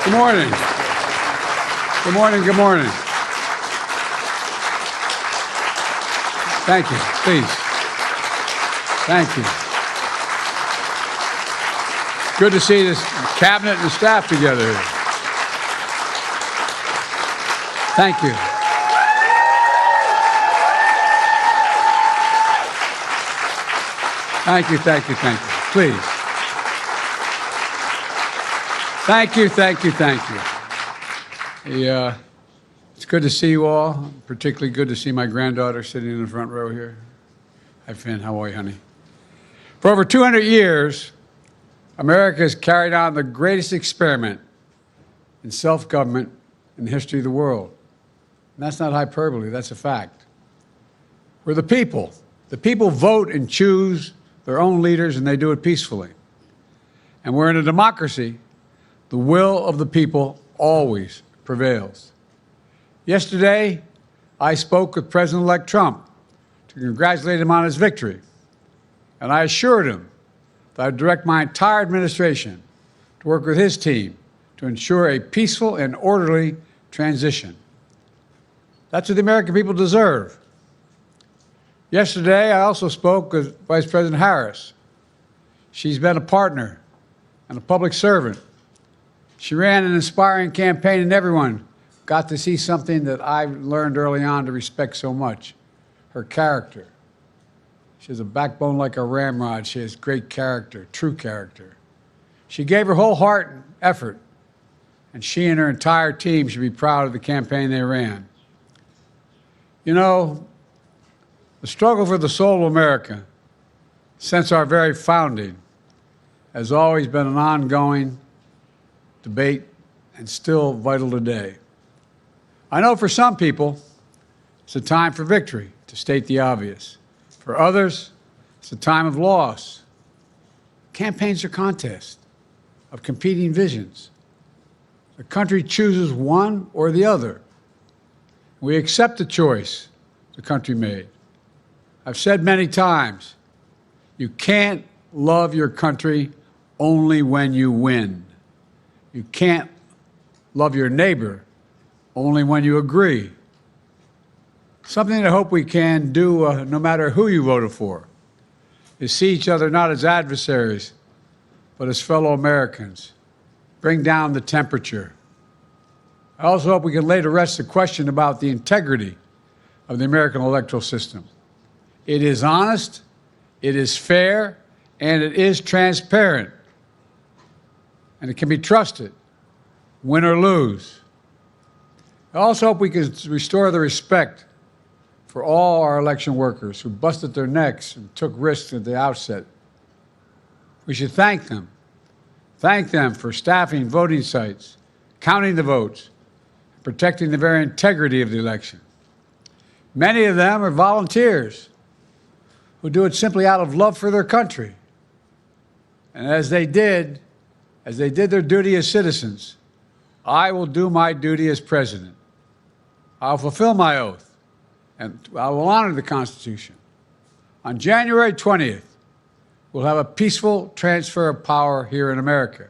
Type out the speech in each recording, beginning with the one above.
Good morning. Good morning. Good morning. Thank you. Please. Thank you. Good to see this cabinet and the staff together here. Thank you. Thank you, thank you, thank you. Please. Thank you, thank you, thank you. It's good to see you all. Particularly good to see my granddaughter sitting in the front row here. Hi, Finn. How are you, honey? For over 200 years, America has carried on the greatest experiment in self-government in the history of the world. And that's not hyperbole, that's a fact. We're the people. The people vote and choose their own leaders, and they do it peacefully. And we're in a democracy. The will of the people always prevails. Yesterday, I spoke with President-elect Trump to congratulate him on his victory. And I assured him that I'd direct my entire administration to work with his team to ensure a peaceful and orderly transition. That's what the American people deserve. Yesterday, I also spoke with Vice President Harris. She's been a partner and a public servant. She ran an inspiring campaign, and everyone got to see something that I learned early on to respect so much, her character. She has a backbone like a ramrod. She has great character, true character. She gave her whole heart and effort, and she and her entire team should be proud of the campaign they ran. You know, the struggle for the soul of America, since our very founding, has always been an ongoing debate and still vital today. I know for some people, it's a time for victory, to state the obvious. For others, it's a time of loss. Campaigns are contests of competing visions. The country chooses one or the other. We accept the choice the country made. I've said many times, you can't love your country only when you win. You can't love your neighbor only when you agree. Something I hope we can do, no matter who you voted for, is see each other not as adversaries, but as fellow Americans. Bring down the temperature. I also hope we can lay to rest the question about the integrity of the American electoral system. It is honest, it is fair, and it is transparent. And it can be trusted, win or lose. I also hope we can restore the respect for all our election workers who busted their necks and took risks at the outset. We should thank them. Thank them for staffing voting sites, counting the votes, and protecting the very integrity of the election. Many of them are volunteers who do it simply out of love for their country. And as they did their duty as citizens, I will do my duty as president. I'll fulfill my oath, and I will honor the Constitution. On January 20th, we'll have a peaceful transfer of power here in America.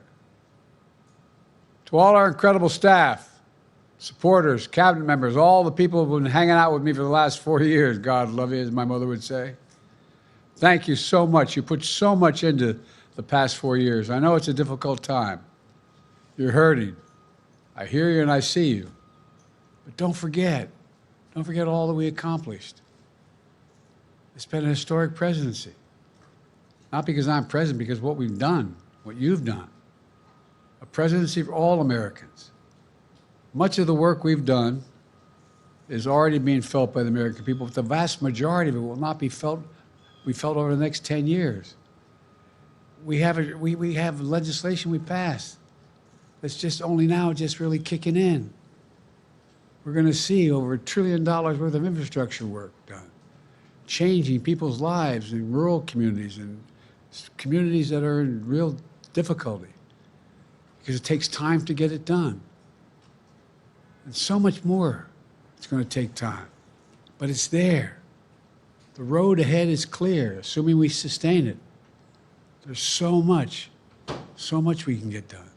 To all our incredible staff, supporters, cabinet members, all the people who've been hanging out with me for the last 4 years, God love you, as my mother would say. Thank you so much. You put so much into the past 4 years. I know it's a difficult time. You're hurting. I hear you and I see you. But don't forget all that we accomplished. It's been a historic presidency. Not because I'm president, because what we've done, what you've done. A presidency for all Americans. Much of the work we've done is already being felt by the American people, but the vast majority of it will not be felt over the next 10 years. We have legislation we passed that's just only now just really kicking in. We're going to see over $1 trillion worth of infrastructure work done, changing people's lives in rural communities and communities that are in real difficulty because it takes time to get it done. And so much more it's going to take time, but it's there. The road ahead is clear, assuming we sustain it. There's so much we can get done.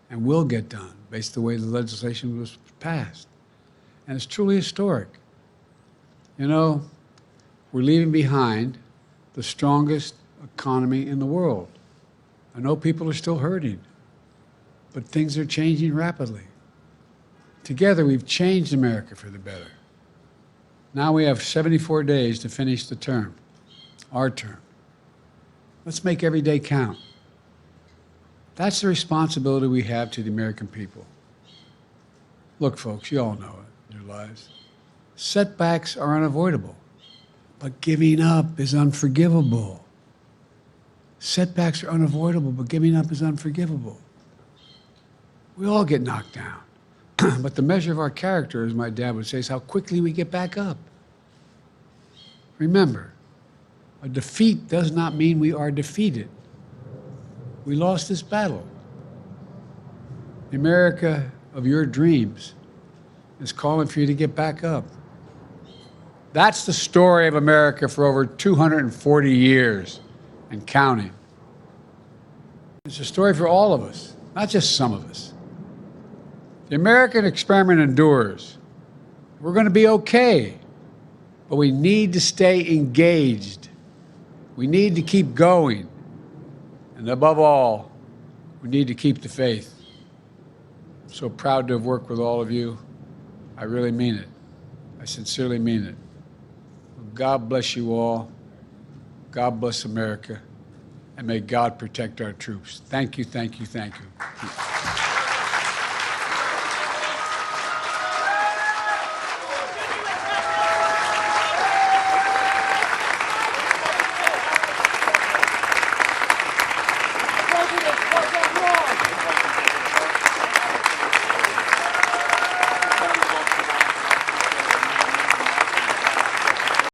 and will get done based on the way the legislation was passed. And it's truly historic. You know, we're leaving behind the strongest economy in the world. I know people are still hurting, but things are changing rapidly. Together, we've changed America for the better. Now we have 74 days to finish the term, our term. Let's make every day count. That's the responsibility we have to the American people. Look, folks, you all know it in your lives. Setbacks are unavoidable, but giving up is unforgivable. Setbacks are unavoidable, but giving up is unforgivable. We all get knocked down. But the measure of our character, as my dad would say, is how quickly we get back up. Remember, a defeat does not mean we are defeated. We lost this battle. The America of your dreams is calling for you to get back up. That's the story of America for over 240 years and counting. It's a story for all of us, not just some of us. The American experiment endures. We're going to be okay, but we need to stay engaged. We need to keep going. And above all, we need to keep the faith. I'm so proud to have worked with all of you. I really mean it. I sincerely mean it. God bless you all. God bless America. And may God protect our troops. Thank you, thank you, thank you.